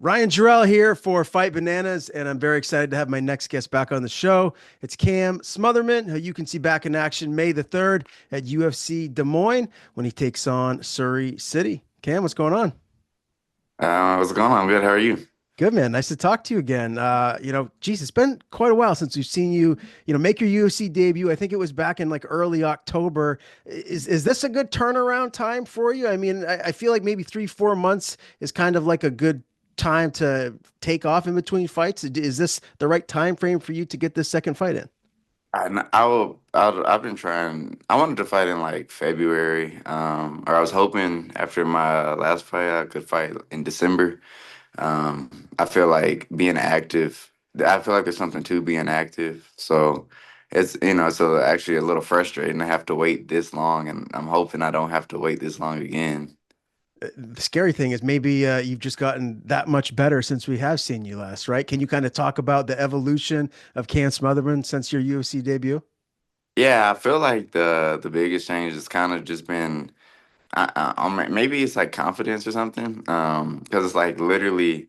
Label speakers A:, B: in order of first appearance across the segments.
A: Ryan Jarrell here for Fight Bananas, and I'm very excited to have my next guest back on the show. It's Cam Smotherman, who you can see back in action May the 3rd at UFC Des Moines when he takes on Surrey City. Cam, what's going on?
B: What's going on? I'm good. How are you?
A: Good, man. Nice to talk to you again. Geez, it's been quite a while since we've seen you, make your UFC debut. I think it was back in like early October. Is this a good turnaround time for you? I mean, I feel like maybe 3, 4 months is kind of like a good time to take off in between fights. Is this the right time frame for you to get this second fight in?
B: I've been trying. I wanted to fight in like February, or I was hoping after my last fight I could fight in December. I feel like being active. I feel like there's something to being active. So it's actually a little frustrating to have to wait this long, and I'm hoping I don't have to wait this long again.
A: The scary thing is maybe you've just gotten that much better since we have seen you last, right? Can you kind of talk about the evolution of Cam Smotherman since your UFC debut?
B: Yeah, I feel like the biggest change has kind of just been. Maybe it's like confidence or something. Because it's like literally,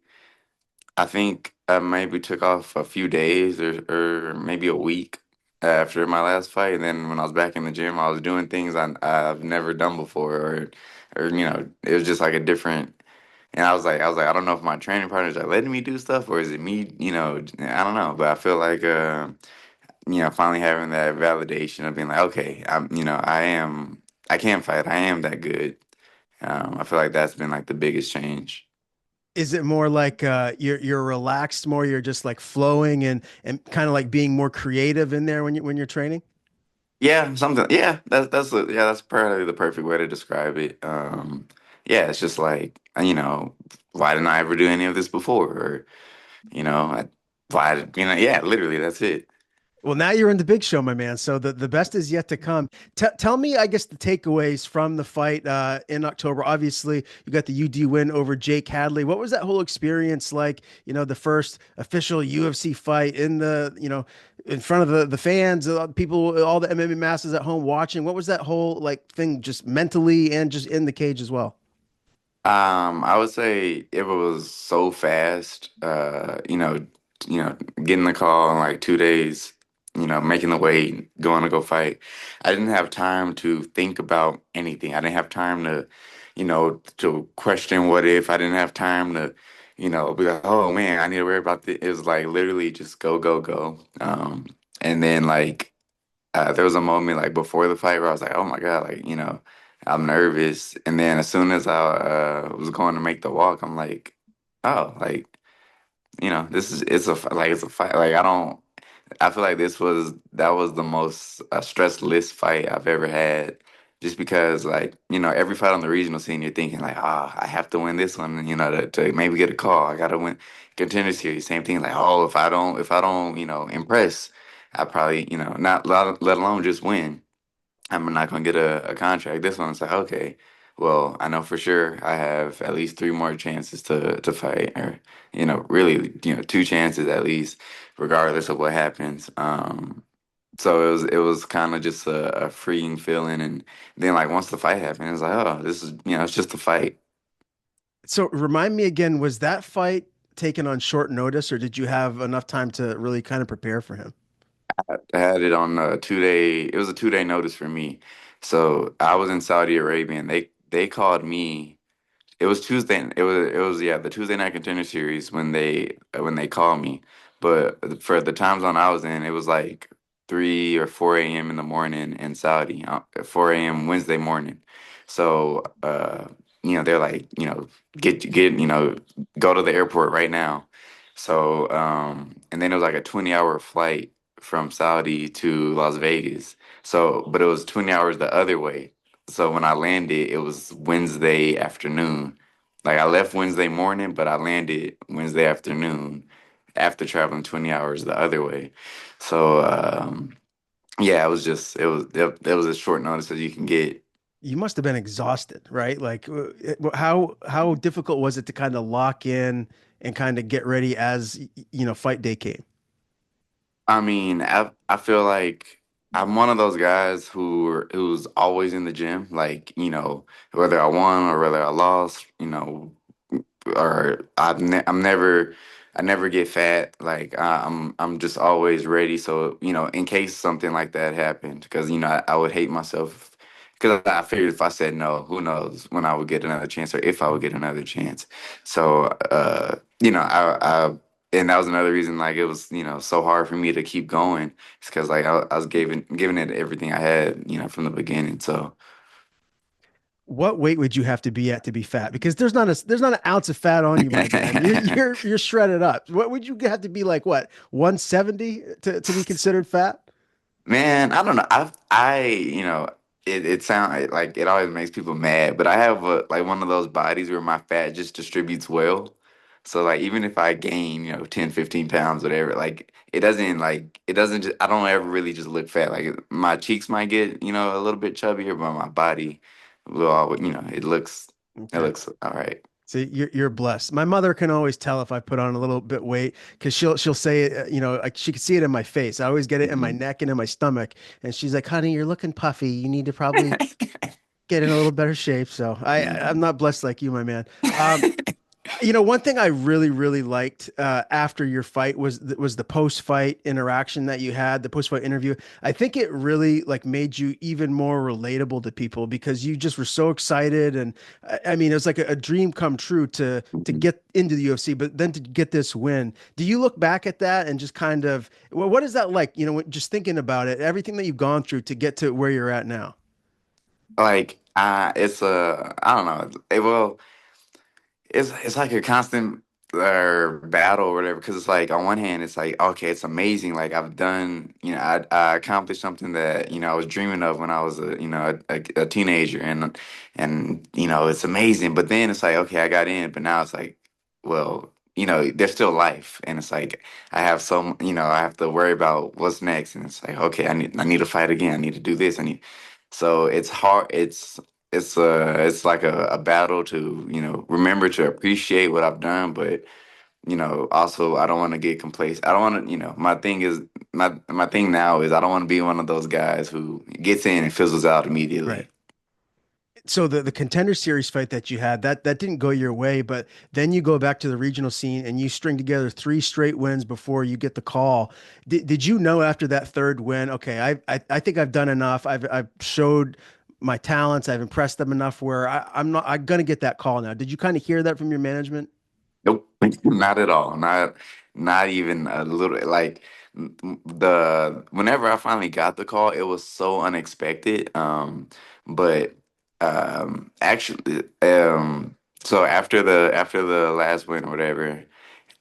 B: I think I maybe took off a few days or maybe a week after my last fight, and then when I was back in the gym, I was doing things I've never done before, or it was just like a different. And I was like, I don't know if my training partners are letting me do stuff or is it me, I don't know, but I feel like finally having that validation of being like, okay, I can fight, I am that good. I feel like that's been like the biggest change.
A: Is it more like you're relaxed more, you're just like flowing and kind of like being more creative in there when you're training?
B: Yeah, something. Yeah, that's probably the perfect way to describe it. Yeah, it's just like why didn't I ever do any of this before? Or you know, I, yeah, literally, that's it.
A: Well, now you're in the big show, my man. So the best is yet to come. Tell me, I guess, the takeaways from the fight in October. Obviously, you got the UD win over Jake Hadley. What was that whole experience like? The first official UFC fight in in front of the fans, people, all the MMA masses at home watching. What was that whole like thing, just mentally and just in the cage as well?
B: I would say it was so fast. Getting the call in like 2 days. Making the weight, going to go fight. I didn't have time to think about anything. I didn't have time to question what if. I didn't have time to be like, oh man, I need to worry about this. It was like literally just go, go, go. And then like there was a moment like before the fight where I was like, oh my God, I'm nervous. And then as soon as I was going to make the walk, I'm like, oh, it's a fight. Like I feel like that was the most stress-less fight I've ever had. Just because every fight on the regional scene, you're thinking like, I have to win this one, to maybe get a call. I gotta win contender series. Same thing, like, oh, if I don't, impress, I probably, not let alone just win. I'm not gonna get a contract. This one, it's like, okay, well, I know for sure I have at least three more chances to fight, or really, two chances at least, regardless of what happens. So it was kind of just a freeing feeling, and then like once the fight happened, it was like, oh, this is it's just a fight.
A: So remind me again, was that fight taken on short notice, or did you have enough time to really kind of prepare for him?
B: I had it on a 2 day. It was a 2 day notice for me, so I was in Saudi Arabia, and they called me. It was Tuesday. It was yeah, the Tuesday night contender series when they called me. But for the time zone I was in, it was like 3 or 4 a.m. in the morning in Saudi, 4 a.m. Wednesday morning. So they're like, get go to the airport right now. So and then it was like a 20-hour flight from Saudi to Las Vegas. So but it was 20 hours the other way. So when I landed, it was Wednesday afternoon. Like I left Wednesday morning, but I landed Wednesday afternoon after traveling 20 hours the other way. So yeah, it was as short notice as you can get.
A: You must have been exhausted, right? Like, how difficult was it to kind of lock in and kind of get ready as fight day came?
B: I mean, I feel like I'm one of those guys who's always in the gym. Like, whether I won or whether I lost, or I'm never, I never get fat. Like I'm just always ready. So in case something like that happened, because I would hate myself. Because I figured if I said no, who knows when I would get another chance or if I would get another chance. So, and that was another reason like it was, so hard for me to keep going. It's because like I was giving it everything I had, from the beginning. So,
A: What weight would you have to be at to be fat? Because there's not an ounce of fat on you, my man. You're shredded up. What would you have to be like? What 170 to be considered fat?
B: man, I don't know. It sound like it always makes people mad, but I have like one of those bodies where my fat just distributes well. So like even if I gain, 10, 15 pounds, whatever, like it doesn't just I don't ever really just look fat. Like my cheeks might get, a little bit chubbier, but my body will, it
A: Okay.
B: looks all right.
A: So you're blessed. My mother can always tell if I put on a little bit weight because she'll say it, like she can see it in my face. I always get it in my
B: Mhm.
A: neck and in my stomach, and she's like, "Honey, you're looking puffy. You need to probably get in a little better shape." So I'm
B: Mhm.
A: not blessed like you, my man. One thing I really, really liked after your fight was the post-fight interaction that you had, the post-fight interview. I think it really like made you even more relatable to people because you just were so excited, and I mean, it was like a dream come true to
B: Mhm.
A: get into the UFC, but then to get this win. Do you look back at that and just kind of, well, what is that like? Just thinking about it, everything that you've gone through to get to where you're at now.
B: Like it's I don't know. It's like a constant battle or whatever because it's like on one hand it's like okay it's amazing like I've done I accomplished something that I was dreaming of when I was a teenager and it's amazing but then it's like okay I got in but now it's like well there's still life and it's like I have some I have to worry about what's next and it's like okay I need to fight again I need to do this I need so it's hard it's like a battle to remember to appreciate what I've done, but also I don't want to get complacent. I don't want to my thing is my thing now is I don't want to be one of those guys who gets in and fizzles out
A: Right.
B: immediately.
A: So the contender series fight that you had that didn't go your way, but then you go back to the regional scene and you string together three straight wins before you get the call. Did you know after that third win, okay, I think I've done enough. I've showed my talents. I've impressed them enough where I'm gonna get that call now. Did you kind of hear that from your management?
B: Nope, not at all. Not even a little. Like the whenever I finally got the call, it was so unexpected. But actually, so after the last win or whatever,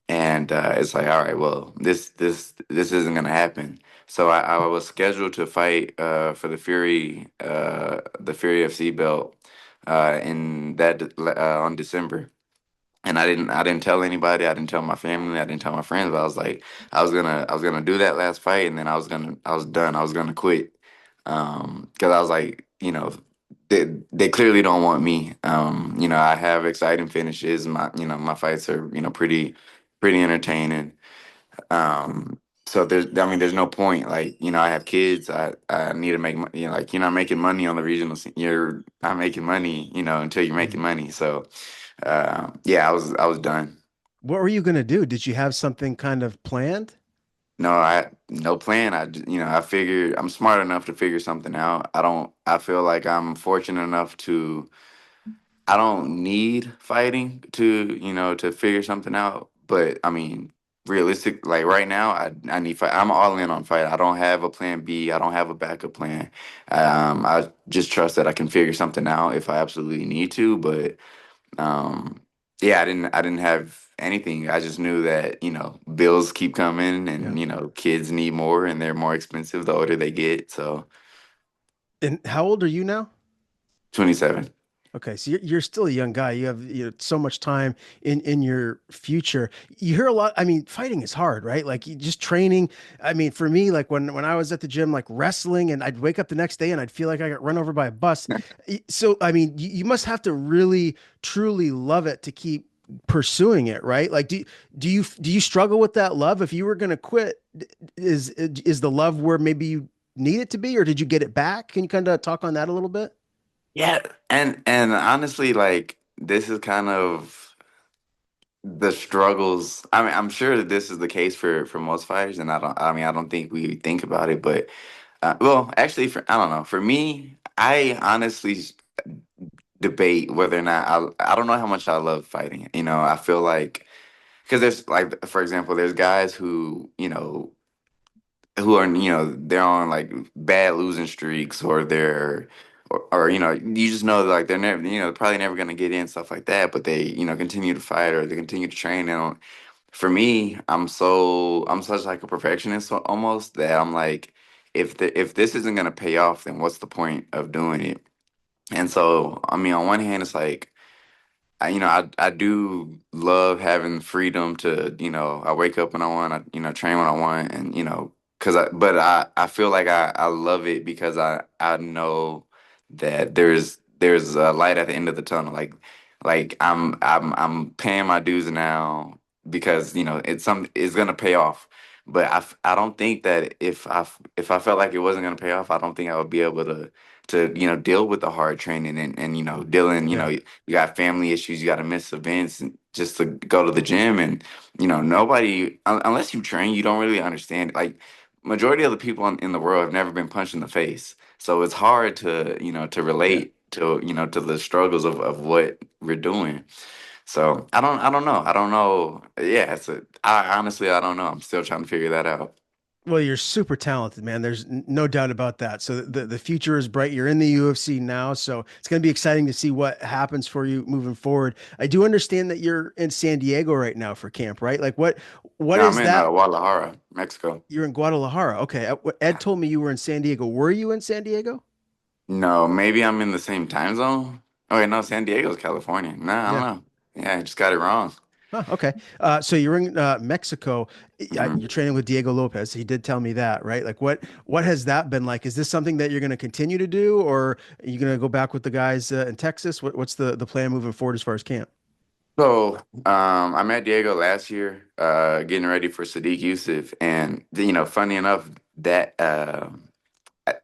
B: and it's like, all right, well, this isn't gonna happen. So I was scheduled to fight for the Fury FC belt in that on December. And I didn't tell anybody. I didn't tell my family. I didn't tell my friends. But I was like, I was gonna do that last fight, and then I was done. I was gonna quit. Because I was like, they clearly don't want me. I have exciting finishes. My fights are, pretty entertaining. So there's no point. Like, I have kids. I need to make, like, you're not making money on the regional scene. You're not making money, until you're making money. So. Yeah, I was done.
A: What were you gonna do? Did you have something kind of planned?
B: No, no plan. I figured I'm smart enough to figure something out. I feel like I'm fortunate enough to I don't need fighting to figure something out. But I mean, realistic like right now, I need fight. I'm all in on fight. I don't have a plan B. I don't have a backup plan. I just trust that I can figure something out if I absolutely need to, but Um, yeah, I didn't have anything. I just knew that, bills keep coming
A: Yeah.
B: and, kids need more and they're more expensive the older they get. So
A: And how old are you now?
B: 27.
A: Okay, so you're still a young guy. You have so much time in your future. You hear a lot. I mean, fighting is hard, right? Like you just training. I mean, for me, like when I was at the gym, like wrestling, and I'd wake up the next day and I'd feel like I got run over by a bus. So I mean, you must have to really truly love it to keep pursuing it, right? Like, do you struggle with that love? If you were gonna quit, is the love where maybe you need it to be, or did you get it back? Can you kind of talk on that a little bit?
B: Yeah, and honestly, like this is kind of the struggles. I mean, I'm sure that this is the case for most fighters, and I don't think we think about it, but well, actually, I don't know. For me, I honestly debate whether or not I don't know how much I love fighting. I feel like because there's like, for example, there's guys who are they're on like bad losing streaks, or or you just know like they're never probably never gonna get in, stuff like that, but they continue to fight, or they continue to train. And for me, I'm such like a perfectionist almost, that I'm like, if this isn't gonna pay off, then what's the point of doing it? And so, I mean, on one hand, it's like I do love having freedom to, I wake up when I want, train when I want, and but I feel like I love it because I know that there's a light at the end of the tunnel. Like I'm paying my dues now because it's gonna pay off. But I don't think that if I felt like it wasn't gonna pay off, I don't think I would be able to deal with the hard training, and dealing,
A: Yeah.
B: you got family issues, you got to miss events just to go to the gym. And nobody, unless you train, you don't really understand. Like, majority of the people in the world have never been punched in the face, so it's hard to
A: Yeah.
B: relate to the struggles of what we're doing. So I don't know. Yeah, I honestly, I don't know. I'm still trying to figure that out.
A: Well, you're super talented, man. There's no doubt about that. So the future is bright. You're in the UFC now, so it's going to be exciting to see what happens for you moving forward. I do understand that you're in San Diego right now for camp, right? Like what
B: No, I'm
A: is
B: in
A: that?
B: Guadalajara, Mexico.
A: You're in Guadalajara. Okay. Ed told me you were in San Diego. Were you in San Diego?
B: No, maybe I'm in the same time zone. Oh, wait, no, San Diego's California. Nah, I don't
A: Yeah.
B: know. Yeah, I just got it wrong.
A: Huh, okay. So you're in Mexico. You're
B: hmm
A: training with Diego Lopes. He did tell me that, right? Like what has that been like? Is this something that you're going to continue to do, or are you going to go back with the guys in Texas? What's the plan moving forward as far as camp?
B: So, I met Diego last year, getting ready for Sadiq Yusuf, and funny enough, that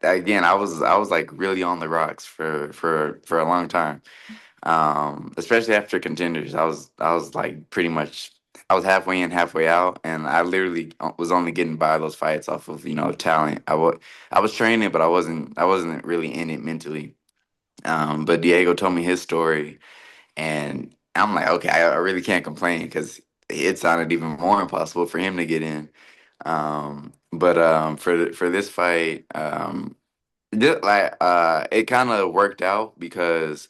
B: again, I was like really on the rocks for a long time. Especially after contenders, I was like pretty much, I was halfway in, halfway out, and I literally was only getting by those fights off of talent. I was training, but I wasn't really in it mentally. But Diego told me his story, and I'm like, okay, I really can't complain because it sounded even more impossible for him to get in. But for this fight, it kind of worked out because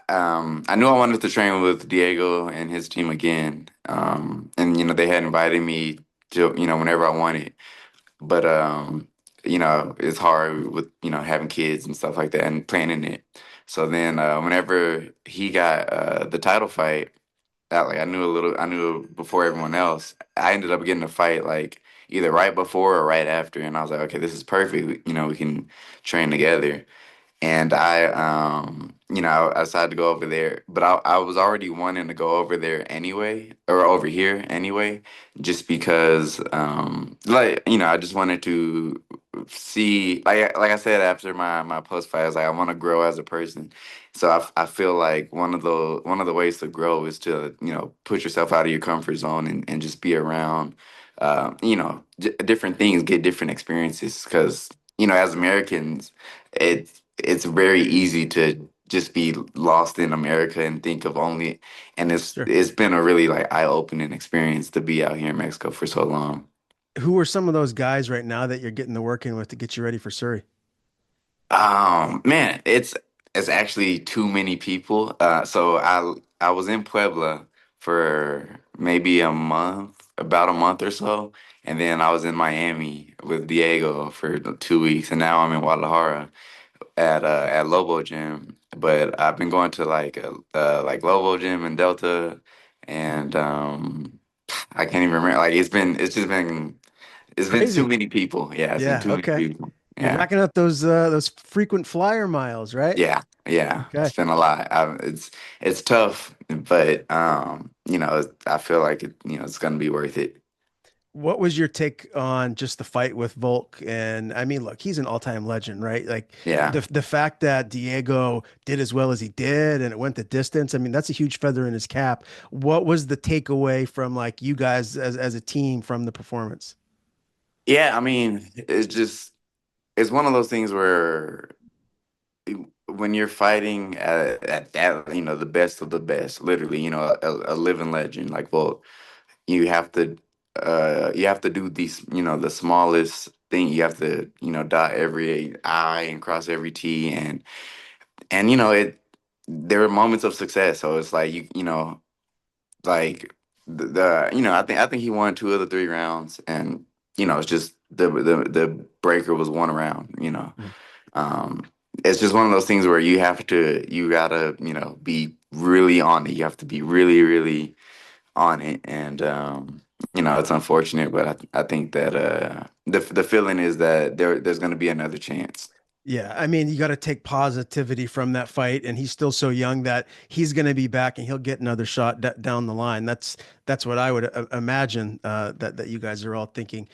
B: I knew I wanted to train with Diego and his team again. And they had invited me to whenever I wanted, but it's hard with having kids and stuff like that and planning it. So then whenever he got the title fight, like I knew before everyone else. I ended up getting a fight like either right before or right after, and I was like, okay, this is perfect. We can train together. And I decided to go over there, but I was already wanting to go over there anyway, or over here anyway, just because, I just wanted to see, like I said after my post fight, I was like, I want to grow as a person. So I feel like one of the ways to grow is to push yourself out of your comfort zone, and just be around, different things, get different experiences, because as Americans, it's very easy to just be lost in America and think of only, and it's
A: Sure.
B: it's been a really like eye-opening experience to be out here in Mexico for so long.
A: Who are some of those guys right now that you're getting to working with to get you ready for Surrey?
B: Man, it's actually too many people. So I was in Puebla for maybe about a month or so, and then I was in Miami with Diego for 2 weeks, and now I'm in Guadalajara at Lobo Gym. But I've been going to like Lobo Gym in Delta, and I can't even remember. Like it's been too
A: Crazy.
B: many people. Yeah, it's been
A: Yeah.
B: too many
A: Okay.
B: people.
A: You're
B: Yeah.
A: racking up those frequent flyer miles, right?
B: Yeah, yeah,
A: Okay.
B: it's been a lot. It's tough, but I feel like it's gonna be worth it.
A: What was your take on just the fight with Volk? And I mean, look, he's an all-time legend, right? Like
B: Yeah.
A: the fact that Diego did as well as he did and it went the distance, I mean, that's a huge feather in his cap. What was the takeaway from like you guys as a team from the performance?
B: Yeah, I mean, it's one of those things where when you're fighting at that, the best of the best, literally, a living legend like Volk, you have to you have to do these, the smallest thing. You have to, dot every I and cross every T, and there are moments of success. So it's like like I think he won two of the three rounds, and it's just the breaker was one round.
A: Mhm.
B: Um, it's just one of those things where you gotta be really on it. You have to be really really on it, and it's unfortunate, but I think that the feeling is that there's gonna be another chance.
A: Yeah, I mean, you got to take positivity from that fight, and he's still so young that he's going to be back and he'll get another shot down the line. That's what I would imagine that you guys are all thinking.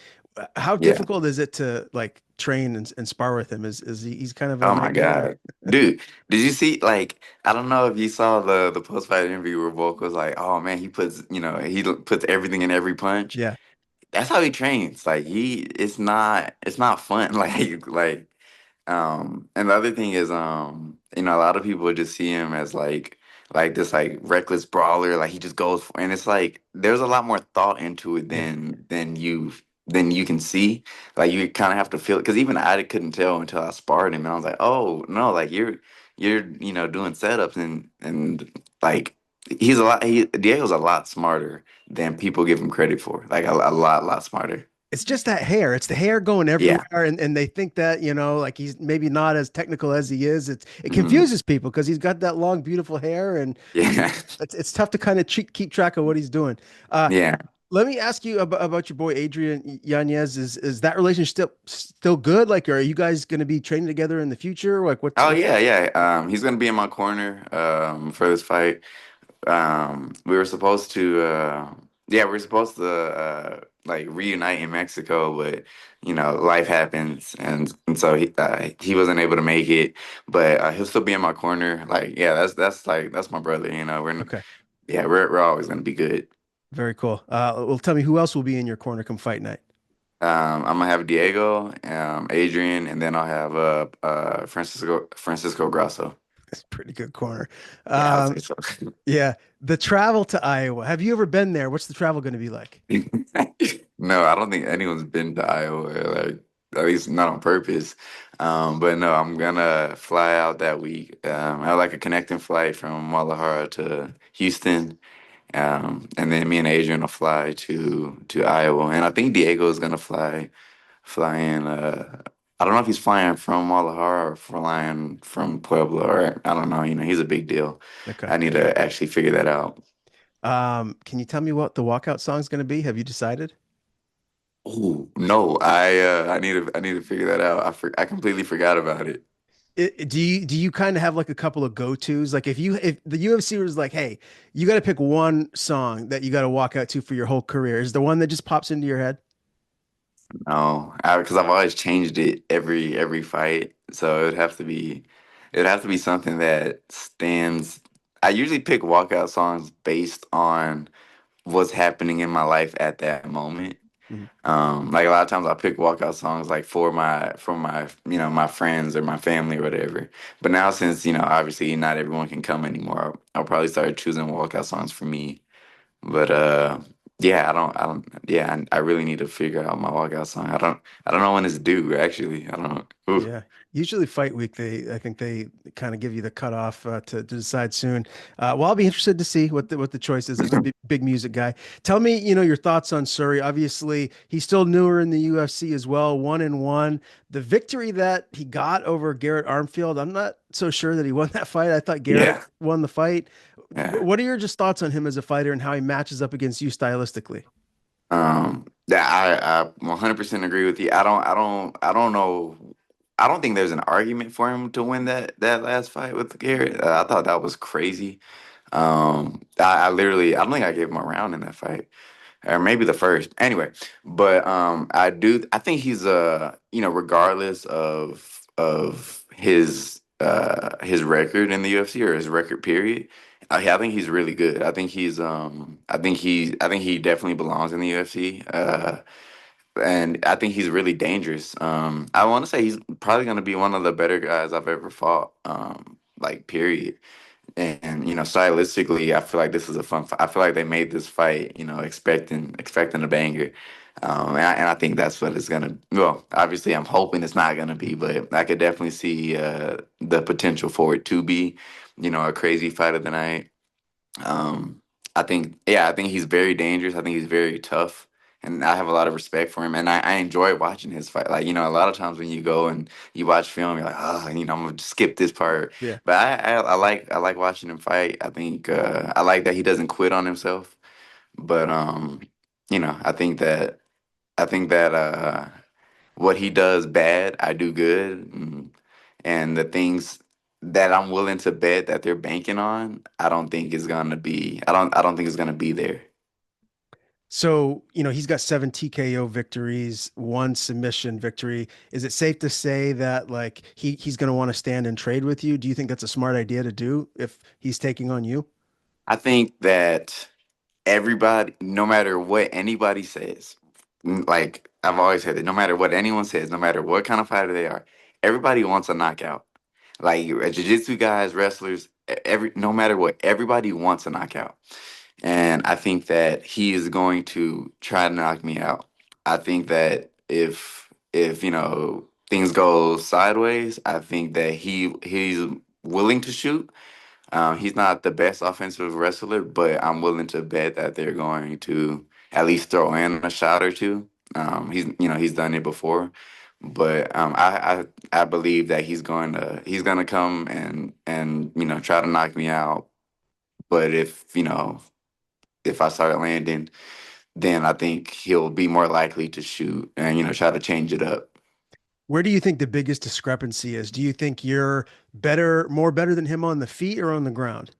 A: How
B: Yeah.
A: difficult is it to like train and spar with him? He's kind of a
B: Oh my
A: nightmare? Or-
B: God. Dude, did you see, like, I don't know if you saw the post-fight interview where Volk was like, oh man, he puts everything in every punch.
A: Yeah,
B: That's how he trains. Like it's not fun. And the other thing is, a lot of people just see him as like this like reckless brawler, like he just goes for, and it's like there's a lot more thought into it
A: yeah.
B: than you can see. Like you kind of have to feel it, because even I couldn't tell until I sparred him, and I was like, oh no, like you're doing setups, and like Diego's a lot smarter than people give him credit for, like a lot smarter.
A: It's just that hair. It's the hair going
B: Yeah.
A: everywhere, and they think that, like he's maybe not as technical as he is. It
B: Mhm.
A: confuses people because he's got that long, beautiful hair, and
B: Yeah.
A: it's tough to kind of keep track of what he's doing. Uh,
B: Yeah.
A: Let me ask you about your boy Adrian Yanez. Is that relationship still good? Like, are you guys going to be training together in the future? Like,
B: Oh
A: what's
B: yeah, yeah. He's gonna be in my corner for this fight. We were supposed to yeah, we were supposed to like reunite in Mexico, but life happens, and so he wasn't able to make it, but he'll still be in my corner. Like, yeah, that's my brother.
A: okay?
B: Yeah, we're always gonna be good.
A: Very cool. Well, tell me who else will be in your corner come fight night.
B: I'm gonna have Diego, Adrian, and then I'll have Francisco Grasso.
A: It's a pretty good corner.
B: Yeah, I would say
A: Um,
B: so.
A: yeah, the travel to Iowa. Have you ever been there? What's the travel going to be like?
B: No, I don't think anyone's been to Iowa, like at least not on purpose. But no, I'm gonna fly out that week. I have like a connecting flight from Guadalajara to Houston, and then me and Adrian will fly to Iowa, and I think Diego is gonna fly in. I don't know if he's flying from Guadalajara or flying from Puebla, or I don't know. He's a big deal.
A: Okay.
B: I need to actually figure that out.
A: Can you tell me what the walkout song is going to be? Have you decided?
B: Oh no, I need to figure that out. I completely forgot about it.
A: Do you kind of have like a couple of go-tos? Like if the UFC was like, hey, you got to pick one song that you got to walk out to for your whole career, is the one that just pops into your head?
B: No, because I've always changed it every fight, so it'd have to be something that stands. I usually pick walkout songs based on what's happening in my life at that moment.
A: Mhm.
B: Like a lot of times I pick walkout songs like for my my friends or my family or whatever. But now since obviously not everyone can come anymore, I'll probably start choosing walkout songs for me. But yeah, yeah, I really need to figure out my walkout song. I don't know when it's due actually. I don't. Ooh.
A: Yeah. Usually fight week, I think they kind of give you the cutoff to decide soon. Well, I'll be interested to see what the choice is. I'm a big music guy. Tell me, your thoughts on Surrey. Obviously, he's still newer in the UFC as well, 1-1. The victory that he got over Garrett Armfield, I'm not so sure that he won that fight. I thought Garrett
B: Yeah.
A: won the fight.
B: Yeah.
A: What are your just thoughts on him as a fighter and how he matches up against you stylistically?
B: Yeah, I 100% agree with you. I don't know. I don't think there's an argument for him to win that last fight with Garrett. I thought that was crazy. I don't think I gave him a round in that fight. or maybe the first. Anyway, but I think he's regardless of his record in the UFC or his record period, I think he's really good. I think he definitely belongs in the UFC. And I think he's really dangerous. I want to say he's probably going to be one of the better guys I've ever fought. Like period. And stylistically, I feel like this is a fun. I feel like they made this fight, expecting a banger. And I think that's what it's gonna. Well, obviously, I'm hoping it's not gonna be, but I could definitely see the potential for it to be, a crazy fight of the night. Um, I think he's very dangerous. I think he's very tough, and I have a lot of respect for him. And I enjoy watching his fight. Like, a lot of times when you go and you watch film, you're like, oh, I'm gonna skip this part.
A: Yeah.
B: But I like watching him fight. I think I like that he doesn't quit on himself. But I think that what he does bad, I do good. And the things that I'm willing to bet that they're banking on, I don't think it's gonna be there.
A: So, he's got 7 TKO victories, 1 submission victory. Is it safe to say that like he's going to want to stand and trade with you? Do you think that's a smart idea to do if he's taking on you?
B: I think that everybody, no matter what anybody says, like I've always said that no matter what anyone says, no matter what kind of fighter they are, everybody wants a knockout. Like jiu-jitsu guys, wrestlers, no matter what, everybody wants a knockout. And I think that he is going to try to knock me out. I think that if things go sideways, I think that he's willing to shoot. He's not the best offensive wrestler, but I'm willing to bet that they're going to at least throw in a shot or two. He's done it before, but I believe that he's going to come and try to knock me out. But if I start landing, then I think he'll be more likely to shoot and try to change it up.
A: Where do you think the biggest discrepancy is? Do you think you're more better than him on the feet or on the ground?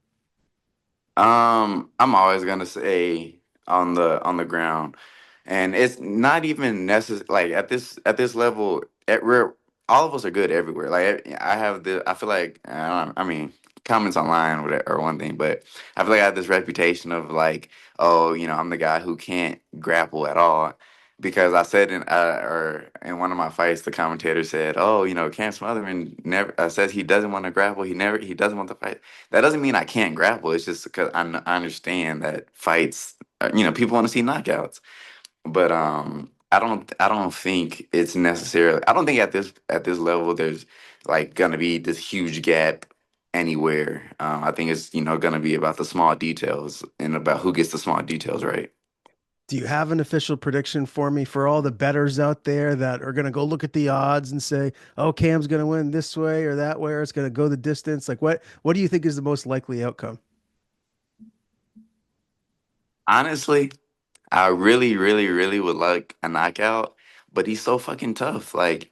B: I'm always gonna say on the ground, and it's not even necessary. Like at this level, we're all of us are good everywhere. Like I feel like I mean, comments online or one thing, but I feel like I have this reputation of like, oh, I'm the guy who can't grapple at all. Because I said in one of my fights, the commentator said, "Oh, Cam Smotherman never says he doesn't want to grapple. He doesn't want to fight." That doesn't mean I can't grapple. It's just because I understand that fights, people want to see knockouts. But I don't think it's necessarily. I don't think at this level there's like gonna be this huge gap anywhere. I think it's gonna be about the small details and about who gets the small details right.
A: Do you have an official prediction for me for all the bettors out there that are going to go look at the odds and say, "Oh, Cam's going to win this way or that way, or it's going to go the distance"? Like what do you think is the most likely outcome?
B: Honestly, I really, really, really would like a knockout, but he's so fucking tough. Like,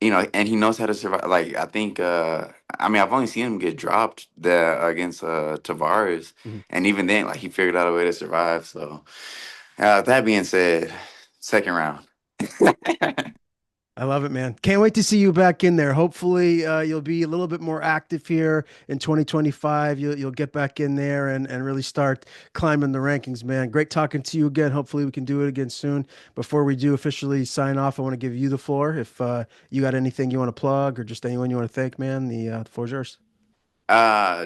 B: and he knows how to survive. Like, I think, I mean, I've only seen him get dropped there against Tavares,
A: Mhm.
B: and even then, like, he figured out a way to survive. So, that being said, second round.
A: I love it, man. Can't wait to see you back in there. Hopefully, you'll be a little bit more active here in 2025. You'll get back in there and really start climbing the rankings, man. Great talking to you again. Hopefully, we can do it again soon. Before we do officially sign off, I want to give you the floor. If you got anything you want to plug or just anyone you want to thank, man, the floor's yours.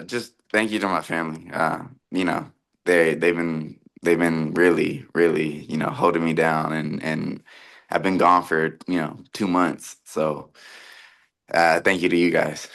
B: Just thank you to my family. They've been really, really, holding me down, and I've been gone for 2 months. So, thank you to you guys.